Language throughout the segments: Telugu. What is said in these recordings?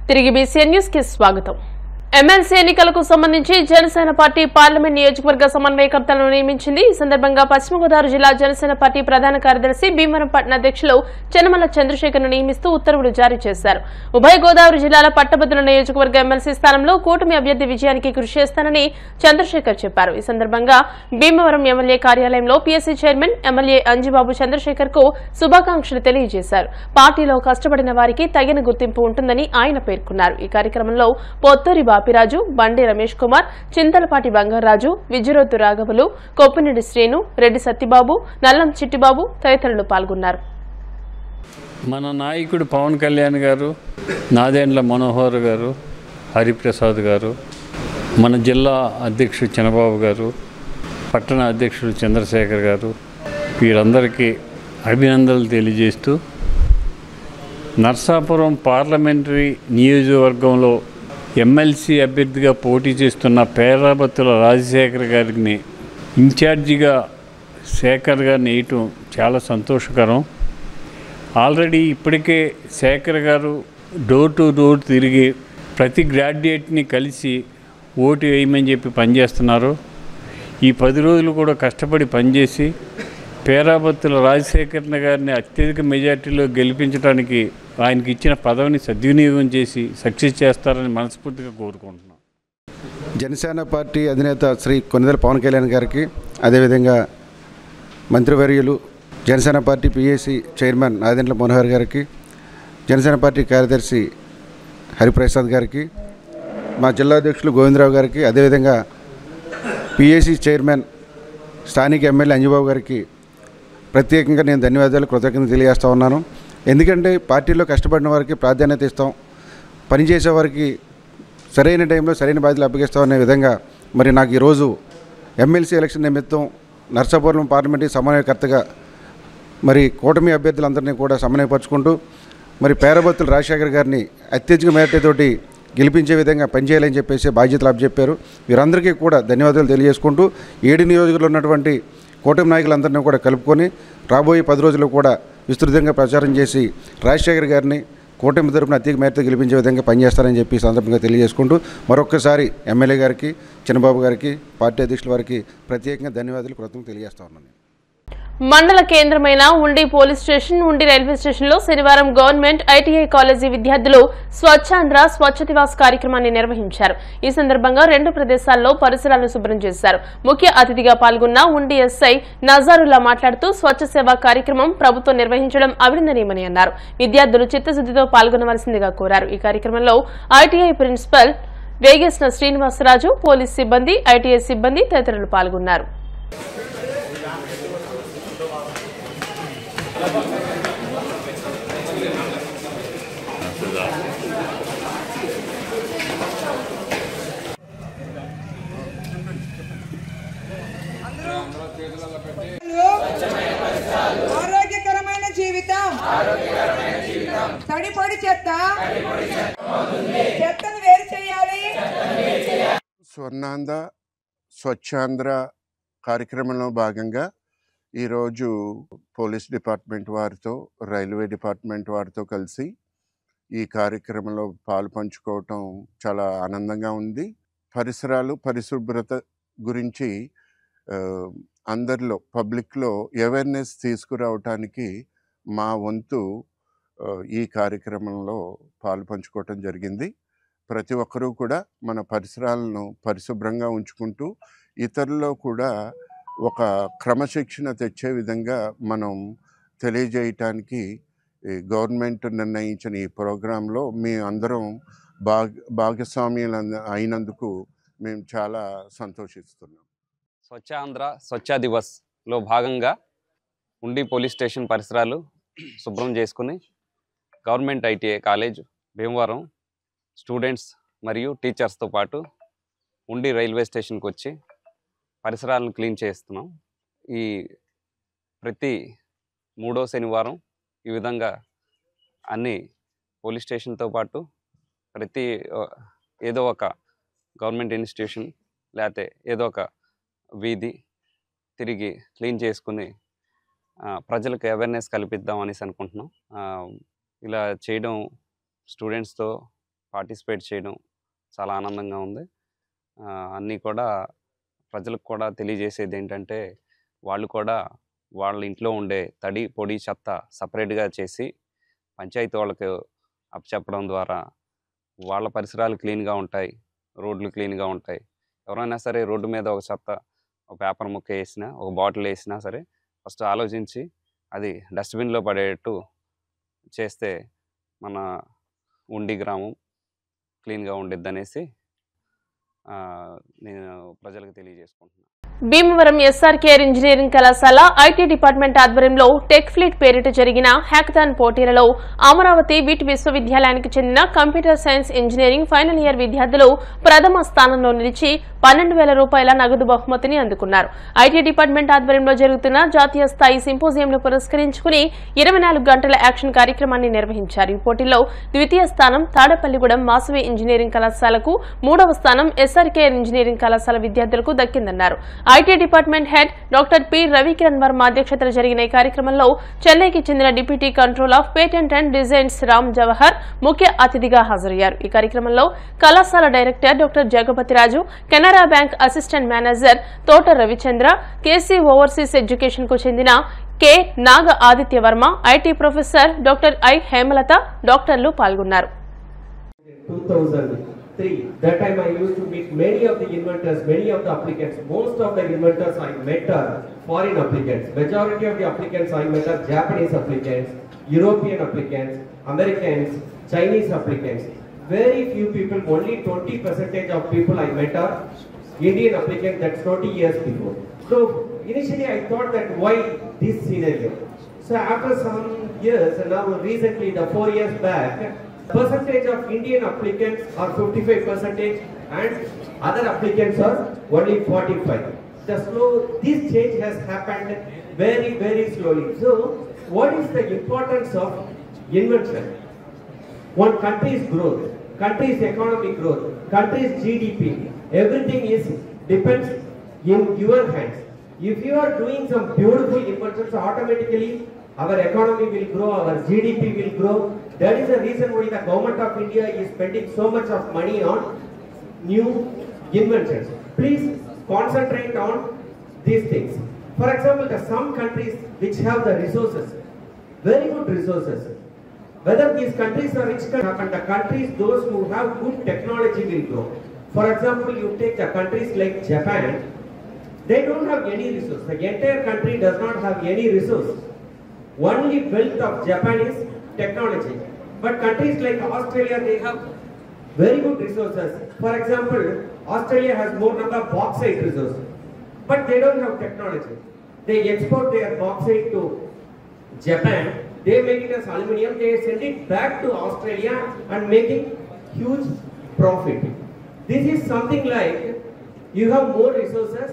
తిరిగి బీసీఎన్ న్యూస్ కి స్వాగతం. ఎమ్మెల్సీ ఎన్నికలకు సంబంధించి జనసేన పార్టీ పార్లమెంట్ నియోజకవర్గ సమన్వయకర్తలను నియమించింది. ఈ సందర్భంగా పశ్చిమ గోదావరి జిల్లా జనసేన పార్టీ ప్రధాన కార్యదర్శి భీమవరం పట్టణ అధ్యక్షులు చెనమల చంద్రశేఖర్ను నియమిస్తూ ఉత్తర్వులు జారీ చేశారు. ఉభయ గోదావరి జిల్లాల పట్టభద్రుల నియోజకవర్గ ఎమ్మెల్సీ స్థానంలో కూటమి అభ్యర్థి విజయానికి కృషి చేస్తానని చంద్రశేఖర్ చెప్పారు. ఈ సందర్భంగా భీమవరం ఎమ్మెల్యే కార్యాలయంలో PSC chairman MLA Anjibabu Chandrashekar కు శుభాకాంక్షలు తెలియజేశారు. పార్టీలో కష్టపడిన వారికి తగిన గుర్తింపు ఉంటుందని ఆయన పేర్కొన్నారు. ఈ కార్యక్రమంలో పొత్తూరి బాపిరాజు, బండి రమేష్ కుమార్, చింతలపాటి బంగారాజు, విజయరోతు రాఘవులు, కొప్పినేడి శ్రీను, రెడ్డి సత్యబాబు, నల్లం చిట్టిబాబు తదితరులు పాల్గొన్నారు. మన నాయకుడు పవన్ కళ్యాణ్ గారు, నాదెండ్ల మనోహర్ గారు, హరిప్రసాద్ గారు, మన జిల్లా అధ్యక్షుడు చంద్రబాబు గారు, పట్టణ అధ్యక్షుడు చంద్రశేఖర్ గారు, వీరందరికీ అభినందనలు తెలియజేస్తూ నర్సాపురం పార్లమెంటరీ నియోజకవర్గంలో ఎమ్మెల్సీ అభ్యర్థిగా పోటీ చేస్తున్న పేరాబత్తుల రాజశేఖర్ గారిని ఇన్ఛార్జిగా శేఖర్ గారిని వేయటం చాలా సంతోషకరం. ఆల్రెడీ ఇప్పటికే శేఖర్ గారు డోర్ టు డోర్ తిరిగి ప్రతి గ్రాడ్యుయేట్ని కలిసి ఓటు వేయమని చెప్పి పనిచేస్తున్నారు. ఈ 10 రోజులు కూడా కష్టపడి పనిచేసి పేరాబత్తుల రాజశేఖర్ గారిని అత్యధిక మెజార్టీలో గెలిపించడానికి ఆయనకి ఇచ్చిన పదవిని సద్వినియోగం చేసి సక్సెస్ చేస్తారని మనస్ఫూర్తిగా కోరుకుంటున్నాం. జనసేన పార్టీ అధినేత శ్రీ కొనిదెల పవన్ కళ్యాణ్ గారికి, అదేవిధంగా మంత్రివర్యులు Janasena party PAC chairman Nadendla Manohar గారికి, జనసేన పార్టీ కార్యదర్శి హరిప్రసాద్ గారికి, మా జిల్లా అధ్యక్షులు గోవిందరావు గారికి, అదేవిధంగా పీఏసీ చైర్మన్ స్థానిక ఎమ్మెల్యే అంజిబాబు గారికి ప్రత్యేకంగా నేను ధన్యవాదాలు, కృతజ్ఞతలు తెలియజేస్తూ ఉన్నాను. ఎందుకంటే పార్టీలో కష్టపడిన వారికి ప్రాధాన్యత ఇస్తాం, పనిచేసే వారికి సరైన టైంలో సరైన బాధ్యతలు అప్పగిస్తాం అనే విధంగా మరి నాకు ఈరోజు ఎమ్మెల్సీ ఎలక్షన్ నిమిత్తం నర్సాపురం పార్లమెంటరీ సమన్వయకర్తగా మరి కూటమి అభ్యర్థులందరినీ కూడా సమన్వయపరుచుకుంటూ మరి పేరాబత్తుల రాజశేఖర్ గారిని అత్యధిక మెజార్టీతోటి గెలిపించే విధంగా పనిచేయాలని చెప్పేసి బాధ్యతలు అప్పచెప్పారు. వీరందరికీ కూడా ధన్యవాదాలు తెలియజేసుకుంటూ 7 నియోజకవర్గాల్లో ఉన్నటువంటి కూటమి నాయకులందరినీ కూడా కలుపుకొని రాబోయే 10 రోజులు కూడా విస్తృతంగా ప్రచారం చేసి రాజశేఖర్ గారిని కూటమి తరపున అత్యధిక మేరతో గెలిపించే విధంగా పనిచేస్తారని చెప్పి సందర్భంగా తెలియజేసుకుంటూ మరొక్కసారి ఎమ్మెల్యే గారికి, చంద్రబాబు గారికి, పార్టీ అధ్యక్షుల వారికి ప్రత్యేకంగా ధన్యవాదాలు, కృతజ్ఞతలు తెలియజేస్తా ఉన్నాను. మండల కేంద్రమైన ఉండి పోలీస్ స్టేషన్, ఉండి రైల్వే స్టేషన్లో శనివారం గవర్నమెంట్ ఐటీఐ కాలేజీ విద్యార్థులు స్వచ్ఛాంధ్ర స్వచ్ఛ దివాస్ కార్యక్రమాన్ని నిర్వహించారు. ఈ సందర్భంగా 2 ప్రదేశాల్లో పరిసరాలను శుభ్రం చేశారు. ముఖ్య అతిథిగా పాల్గొన్న ఉండి ఎస్ఐ నజారుల్లా మాట్లాడుతూ స్వచ్ఛ సేవా కార్యక్రమం ప్రభుత్వం నిర్వహించడం అభినందనీయమని అన్నారు. విద్యార్థులు చిత్తశుద్దితో పాల్గొనవలసిందిగా కోరారు. ఈ కార్యక్రమంలో ITI principal Vegesna Srinivasaraju, police సిబ్బంది, ఐటీఐ సిబ్బంది తదితరులు పాల్గొన్నారు. ఆరోగ్యకరమైన జీవితం, తడిపొడి చెత్తను వేరు చేయాలి. స్వర్ణాంధ్ర స్వచ్ఛాంధ్ర కార్యక్రమంలో భాగంగా ఈరోజు పోలీస్ డిపార్ట్మెంట్ వారితో, రైల్వే డిపార్ట్మెంట్ వారితో కలిసి ఈ కార్యక్రమంలో పాలు పంచుకోవటం చాలా ఆనందంగా ఉంది. పరిసరాలు, పరిశుభ్రత గురించి అందరిలో, పబ్లిక్లో అవేర్నెస్ తీసుకురావటానికి మా వంతు ఈ కార్యక్రమంలో పాలు పంచుకోవటం జరిగింది. ప్రతి ఒక్కరూ కూడా మన పరిసరాలను పరిశుభ్రంగా ఉంచుకుంటూ ఇతరుల్లో కూడా ఒక క్రమశిక్షణ తెచ్చే విధంగా మనం తెలియజేయటానికి గవర్నమెంట్ నిర్ణయించిన ఈ ప్రోగ్రాంలో మేము అందరం భాగస్వామ్యులు అయినందుకు మేము చాలా సంతోషిస్తున్నాం. స్వచ్ఛాంధ్ర స్వచ్ఛ దివస్లో భాగంగా ఉండి పోలీస్ స్టేషన్ పరిసరాలు శుభ్రం చేసుకుని government ITI college Bhimavaram students మరియు టీచర్స్తో పాటు ఉండి రైల్వే స్టేషన్కి వచ్చి పరిసరాలను క్లీన్ చేస్తున్నాం. ఈ ప్రతి 3వ శనివారం ఈ విధంగా అన్ని పోలీస్ స్టేషన్తో పాటు ప్రతి ఏదో ఒక గవర్నమెంట్ ఇన్స్టిట్యూషన్ లేకపోతే ఏదో ఒక వీధి తిరిగి క్లీన్ చేసుకుని ప్రజలకు అవేర్నెస్ కల్పిద్దాం అనేసి అనుకుంటున్నాం. ఇలా చేయడం స్టూడెంట్స్తో పార్టిసిపేట్ చేయడం చాలా ఆనందంగా ఉంది. అన్నీ కూడా ప్రజలకు కూడా తెలియజేసేది ఏంటంటే, వాళ్ళు కూడా వాళ్ళ ఇంట్లో ఉండే తడి పొడి చెత్త సపరేట్గా చేసి పంచాయతీ వాళ్ళకి అప్పచెప్పడం ద్వారా వాళ్ళ పరిసరాలు క్లీన్గా ఉంటాయి, రోడ్లు క్లీన్గా ఉంటాయి. ఎవరైనా సరే రోడ్డు మీద ఒక చెత్త, ఒక పేపర్ ముక్క వేసినా, ఒక బాటిల్ వేసినా సరే ఫస్ట్ ఆలోచించి అది డస్ట్బిన్లో పడేటట్టు చేస్తే మన ఉండి గ్రామం క్లీన్గా ఉండిద్ది అనేసి నేను ప్రజలకు తెలియజేసుకుంటున్నాను. భీమవరం ఎస్ఆర్కేఆర్ ఇంజనీరింగ్ కళాశాల ఐటీ డిపార్ట్మెంట్ ఆధ్వర్యంలో టెక్ ఫ్లీట్ పేరిట జరిగిన హ్యాకథాన్ పోటీలలో అమరావతి విట్ విశ్వవిద్యాలయానికి చెందిన computer science engineering final year విద్యార్థులు ప్రథమ స్థానంలో నిలిచి 12,000 రూపాయల నగదు బహుమతిని అందుకున్నారు. ఐటీ డిపార్ట్మెంట్ ఆధ్వర్యంలో జరుగుతున్న జాతీయ స్థాయి సింపోజియంను పురస్కరించుకుని 24 గంటల యాక్షన్ కార్యక్రమాన్ని నిర్వహించారు. ఈ పోటీలో ద్వితీయ స్థానం తాడపల్లిగూడెం మాసవి ఇంజనీరింగ్ కళాశాలకు, 3వ స్థానం ఎస్ఆర్కేఆర్ ఇంజనీరింగ్ కళాశాల విద్యార్థులకు దక్కిందన్నారు. IT department head doctor P Ravikiran Varma అధ్యక్షతన జరిగిన ఈ కార్యక్రమంలో చెన్నైకి చెందిన deputy control of patent and designs Ram Jawahar ముఖ్య అతిథిగా హాజరయ్యారు. ఈ కార్యక్రమంలో కళాశాల director doctor Jagapathiraju, Canara Bank assistant manager Thota Ravichandra, KC Overseas Education కు చెందిన K Naga Aditya Varma, IT professor doctor I Hemalatha, డాక్టర్లు పాల్గొన్నారు. 2003. That time I used to meet many of the inventors, many of the applicants. Most of the inventors I met are foreign applicants. Majority of the applicants I met are Japanese applicants, European applicants, Americans, Chinese applicants. Very few people, only 20% of people I met are Indian applicants. That's 20 years before. So initially I thought that why this scenario? So after some years, and now recently, the 4 years back, percentage of Indian applicants are 55% and other applicants are only 45%. This change has happened very, very slowly. So what is the importance of invention? One country's growth, country's economic growth, country's GDP, everything depends in your hands. If you are doing some beautiful inventions, automatically our economy will grow, our GDP will grow. That is the reason why the government of India is spending so much of money on new inventions. Please concentrate on these things. For example, there are some countries which have the resources, very good resources. Whether these countries are rich, the countries, those who have good technology will grow. For example, you take the countries like Japan, they don't have any resource. The entire country does not have any resource. Only wealth of Japan is technology. But countries like Australia, they have very good resources. For example, Australia has more number of bauxite resources, but they don't have technology. They export their bauxite to Japan, they make it as aluminium, they send it back to Australia and making huge profit. This is something like you have more resources,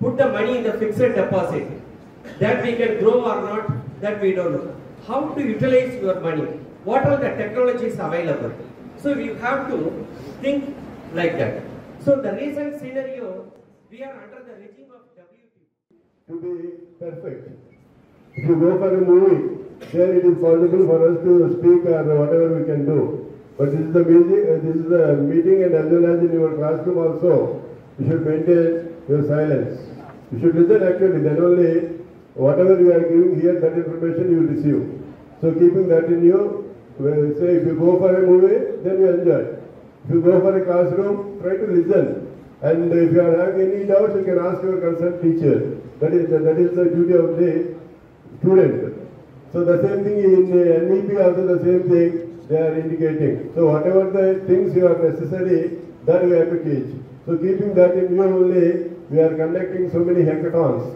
put the money in the fixed deposit. That we can grow or not, that we don't know. How to utilize your money? What are the technologies available? So you have to think like that. So the recent scenario, we are under the regime of WTO. To be perfect. If you go for a movie, then it is possible for us to speak or whatever we can do. But this is the meeting, and as well as in your classroom also, you should maintain your silence. You should listen actually, then only whatever you are giving here, that information you will receive. So keeping that in you, say if you go for a movie, then you enjoy. If you go for a classroom, try to listen. And if you are having any doubts, you can ask your concerned teacher. That is the duty of the student. So the same thing in NEP also the same thing they are indicating. So whatever the things you are necessary, that we have to teach. So keeping that in view only, we are conducting so many hackathons.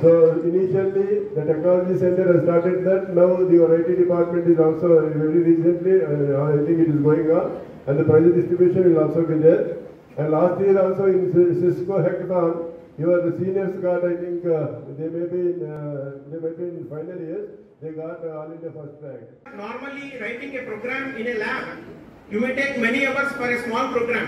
So initially the technology center has started that. Now your IT department is also very recently, I think it is going on, and the prize distribution will also be there. And last year also in Cisco hackathon, your seniors got, I think they may be in final years, they got all India first rank. Normally writing a program in a lab, you may take many hours for a small program.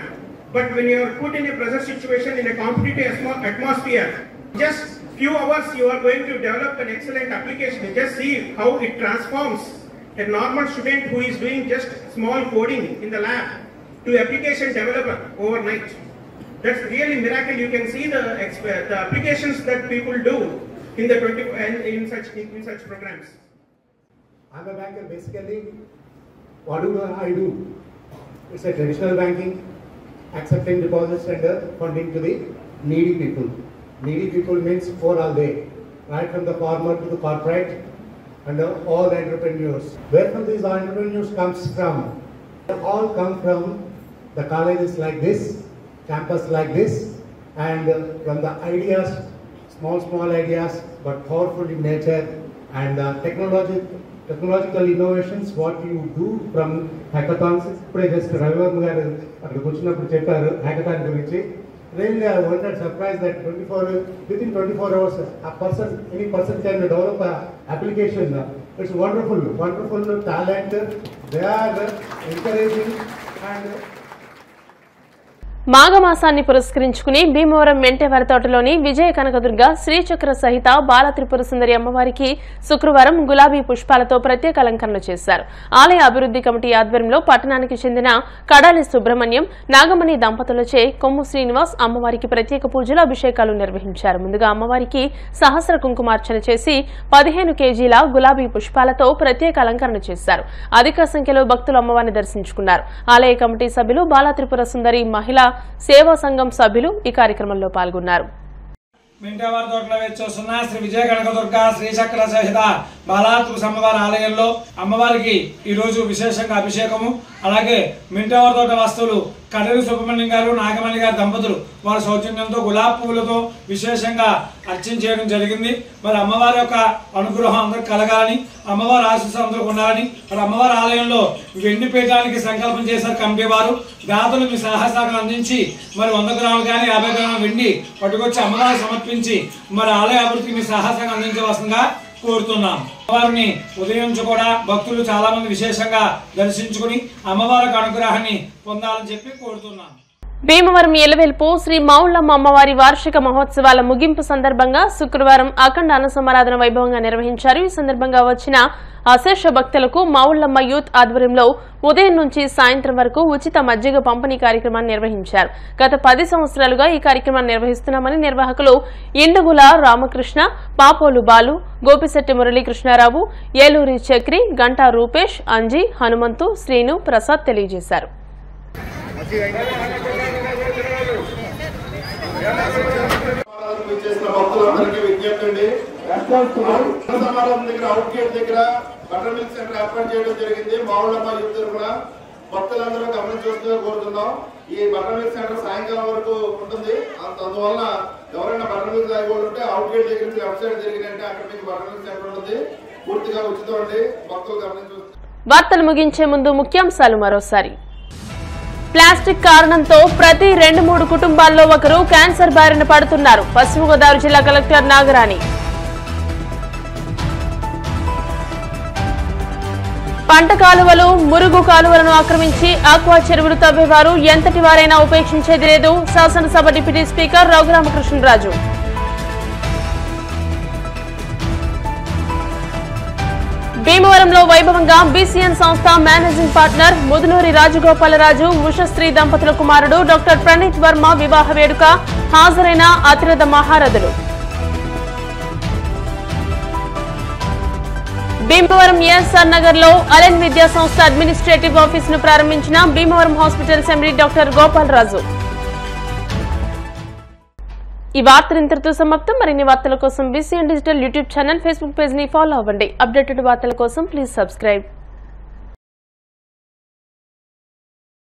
But when you are put in a pressure situation in a competitive atmosphere, just few hours you are going to develop an excellent application. Just see how it transforms a normal student who is doing just small coding in the lab to application developer overnight. That's really miracle. You can see the applications that people do in the in such programs. I'm a banker basically. What do I do? It's a traditional banking, accepting deposits and funding to the needy people. Needy people means poor all day, right from the farmer to the corporate and all the entrepreneurs. Where from these entrepreneurs comes from? They all come from the colleges like this, campus like this, and from the ideas, small ideas, but powerful in nature, and technological innovations, what you do from hackathons. Today just Ravivarma garu akkadiki vachinappudu chepparu hackathon gurinchi. Really I wondered, surprised that within 24 hours any person can develop an application. It's wonderful talent. They are encouraging and మాఘమాసాన్ని పురస్కరించుకుని భీమవరం మెంటేవారి తోటలోని విజయ కనకదుర్గ శ్రీచక్ర సహిత బాల త్రిపుర సుందరి అమ్మవారికి శుక్రవారం గులాబీ పుష్పాలతో ప్రత్యేక అలంకరణ చేశారు. ఆలయ అభివృద్ధి కమిటీ ఆధ్వర్యంలో పట్టణానికి చెందిన కడాలి సుబ్రహ్మణ్యం నాగమణి దంపతులచే కొమ్ము శ్రీనివాస్ అమ్మవారికి ప్రత్యేక పూజలు అభిషేకాలు నిర్వహించారు. ముందుగా అమ్మవారికి సహస్ర కుంకుమార్చన చేసి 15 కేజీల గులాబీ పుష్పాలతో ప్రత్యేక అలంకరణ చేశారు. అధిక సంఖ్యలో భక్తులు అమ్మవారిని దర్శించుకున్నారు. ఆలయ కమిటీ సభ్యులు బాల త్రిపుర సుందరి మహిళా సేవా సంఘం సభ్యులు ఈ కార్యక్రమంలో పాల్గొన్నారు. మెంటేవారి తోటలో వేచేస్తున్న శ్రీ విజయ కనకదుర్గ శ్రీచక్ర సహిత బాలాత్రిపుర అమ్మవారి ఆలయంలో అమ్మవారికి ఈ రోజు విశేషంగా అభిషేకము, అలాగే మెంటేవారి తోట వస్తువులు కడలి సుబ్రహ్మణ్యం గారు నాగమణి గారి దంపతులు వారి సౌజన్యంతో గులాబీ పువ్వులతో విశేషంగా అర్చన చేయడం జరిగింది. మరి అమ్మవారి యొక్క అనుగ్రహం అందరికి కలగాలని, అమ్మవారి ఆశీస్సులు అందరికి ఉండాలని మరి అమ్మవారి ఆలయంలో వెండి పీఠానికి సంకల్పం చేశారు కమిటీ వారు. దాతలు మీ సహాయశాఖలు అందించి మరి 100 గ్రాములు కానీ 50 గ్రాముల వెండి పట్టుకొచ్చి అమ్మవారికి సమర్పించి మరి ఆలయ అభివృద్ధికి మీ సహాయశాఖ అందించవలసిందిగా కోరుతున్నాం. అమ్మవారిని ఉదయం నుంచి కూడా భక్తులు చాలా మంది విశేషంగా దర్శించుకుని అమ్మవారి అనుగ్రహాన్ని పొందాలని చెప్పి కోరుతున్నాం. భీమవరం ఎలవేల్పు శ్రీ మౌళ్ళమ్మ అమ్మవారి వార్షిక మహోత్సవాల ముగింపు సందర్భంగా శుక్రవారం అఖండ అన్నసమారాధన వైభవంగా నిర్వహించారు. ఈ సందర్భంగా వచ్చిన అశేష భక్తులకు మౌళ్ళమ్మ యూత్ ఆధ్వర్యంలో ఉదయం నుంచి సాయంత్రం వరకు ఉచిత మజ్జిగ పంపిణీ కార్యక్రమాన్ని నిర్వహించారు. గత 10 సంవత్సరాలుగా ఈ కార్యక్రమాన్ని నిర్వహిస్తున్నామని నిర్వాహకులు ఇండుగుల రామకృష్ణ, పాపోలు బాలు, గోపిశెట్టి మురళీకృష్ణారావు, ఏలూరి చక్రి, గంటా రూపేష్, అంజీ, హనుమంతు, శ్రీను, ప్రసాద్ తెలియజేశారు. భక్తులందరికీ విజ్ఞప్తి అండి, సమారాధన దగ్గర అవుట్ గేట్ దగ్గర బటర్ మిల్క్ సెంటర్ ఏర్పాటు చేయడం జరిగింది. మావుళ్ళమ్మ యూత్ తరఫున భక్తులందరూ గమనించవలసిందిగా కోరుతున్నాం. ఈ బటర్ మిల్క్ సెంటర్ సాయంకాలం వరకు ఉంటుంది. అందువల్ల ఎవరైనా బటర్ మిల్క్ తాగకూడదు ఉంటే అవుట్ గేట్ దగ్గర నుంచి లెఫ్ట్ సైడ్ జరిగినట్టే అక్కడ మీకు బటర్ మిల్క్ సెంటర్ ఉంటుంది. పూర్తిగా ఉచితం అండి, భక్తులు గమనించవచ్చు. వార్తలు ముగించే ముందు ముఖ్యాంశాలు మరోసారి. ప్లాస్టిక్ కారణంతో ప్రతి 2-3 కుటుంబాల్లో ఒకరు క్యాన్సర్ బారిన పడుతున్నారు. పశ్చిమ గోదావరి జిల్లా కలెక్టర్ నాగరాణి. పంట కాలువలు, మురుగు కాలువలను ఆక్రమించి ఆక్వా చెరువులు తవ్వేవారు ఎంతటి వారైనా ఉపేక్షించేది లేదు. శాసనసభ డిప్యూటీ స్పీకర్ రఘురామకృష్ణరాజు. భీమవరంలో వైభవంగా బీసీఎన్ సంస్థ మేనేజింగ్ పార్ట్నర్ ముదునూరి రాజగోపాలరాజు, ఉషశ్రీ దంపతుల కుమారుడు డాక్టర్ ప్రణీత్ వర్మ వివాహ వేడుక. హాజరైన అతిరథ మహారథులు. భీమవరం ఎస్ఆర్ నగర్ లో అలెన్ విద్యా సంస్థ అడ్మినిస్ట్రేటివ్ ఆఫీస్ ను ప్రారంభించిన Bhimavaram hospital MD doctor Gopalaraju. ఈ వార్తలు ఇంతటితో సమాప్తం. మరిన్ని వార్తల కోసం BCN digital YouTube channel, Facebook page ని ఫాలో అవ్వండి. అప్డేటెడ్ వార్తల కోసం ప్లీజ్ సబ్స్క్రైబ్.